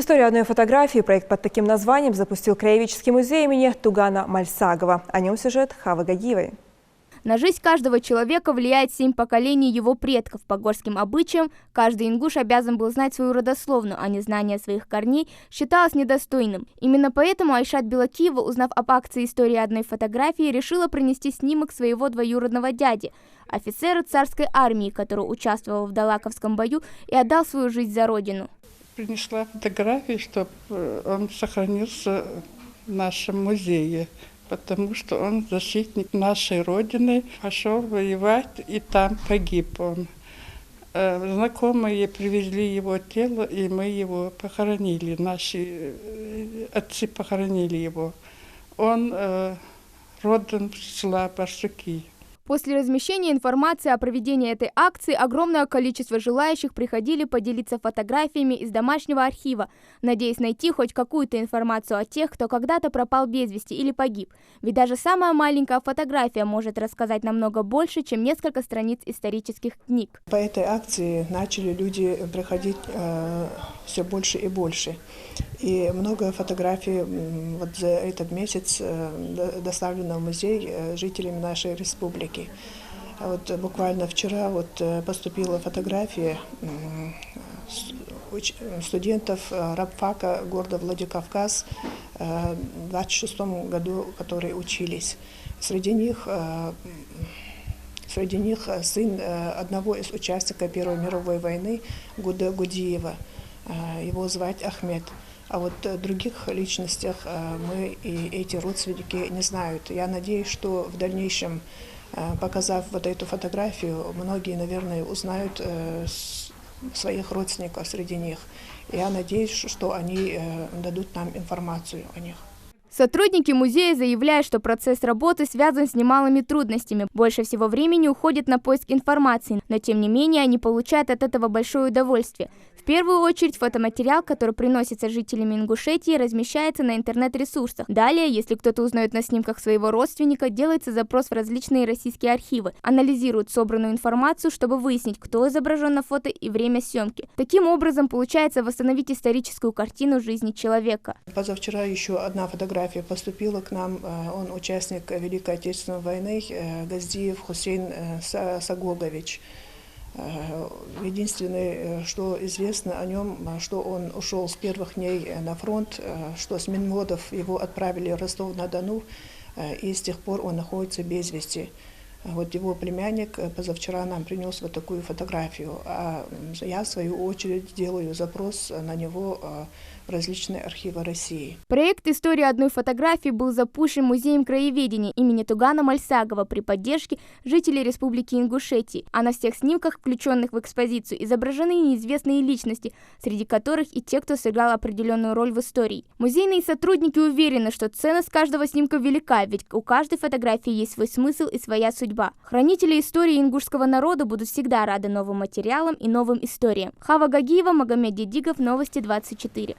Историю одной фотографии проект под таким названием запустил Краеведческий музей имени Тугана Мальсагова. О нем сюжет Хавы Гагиевой. На жизнь каждого человека влияет 7 поколений его предков. По горским обычаям каждый ингуш обязан был знать свою родословную, а незнание своих корней считалось недостойным. Именно поэтому Айшат Белакиева, узнав об акции «История одной фотографии», решила принести снимок своего двоюродного дяди, офицера царской армии, который участвовал в Далаковском бою и отдал свою жизнь за родину. Принесла фотографии, чтобы он сохранился в нашем музее, потому что он защитник нашей Родины, пошел воевать, и там погиб он. Знакомые привезли его тело, и мы его похоронили, наши отцы похоронили его. Он родом с села Барсуки. После размещения информации о проведении этой акции огромное количество желающих приходили поделиться фотографиями из домашнего архива, надеясь найти хоть какую-то информацию о тех, кто когда-то пропал без вести или погиб. Ведь даже самая маленькая фотография может рассказать намного больше, чем несколько страниц исторических книг. По этой акции начали люди приходить все больше и больше. И много фотографий вот за этот месяц доставлено в музей жителями нашей республики. Вот буквально вчера поступила фотография студентов рабфака города Владикавказ в 26 году, которые учились. Среди них сын одного из участников Первой мировой войны Гуда Гудиева. Его звать Ахмед. А вот других личностях мы и эти родственники не знают. Я надеюсь, что в дальнейшем, показав вот эту фотографию, многие, наверное, узнают своих родственников среди них. Я надеюсь, что они дадут нам информацию о них. Сотрудники музея заявляют, что процесс работы связан с немалыми трудностями. Больше всего времени уходит на поиск информации, но тем не менее они получают от этого большое удовольствие. В первую очередь фотоматериал, который приносится жителями Ингушетии, размещается на интернет-ресурсах. Далее, если кто-то узнает на снимках своего родственника, делается запрос в различные российские архивы, анализируют собранную информацию, чтобы выяснить, кто изображен на фото и время съемки. Таким образом, получается восстановить историческую картину жизни человека. Позавчера еще одна фотография поступила к нам. Он участник Великой Отечественной войны, Газдиев Хусейн Сагогович. Единственное, что известно о нем, что он ушел с первых дней на фронт, что с Минводов его отправили в Ростов-на-Дону, и с тех пор он находится без вести. Вот его племянник позавчера нам принес вот такую фотографию, а я, в свою очередь, делаю запрос на него в различные архивы России. Проект «История одной фотографии» был запущен Музеем краеведения имени Тугана Мальсагова при поддержке жителей Республики Ингушетии. А на всех снимках, включенных в экспозицию, изображены неизвестные личности, среди которых и те, кто сыграл определенную роль в истории. Музейные сотрудники уверены, что ценность каждого снимка велика, ведь у каждой фотографии есть свой смысл и своя судьба. Хранители истории ингушского народа будут всегда рады новым материалам и новым историям. Хава Гагиева, Магомед Дедигов, Новости 24.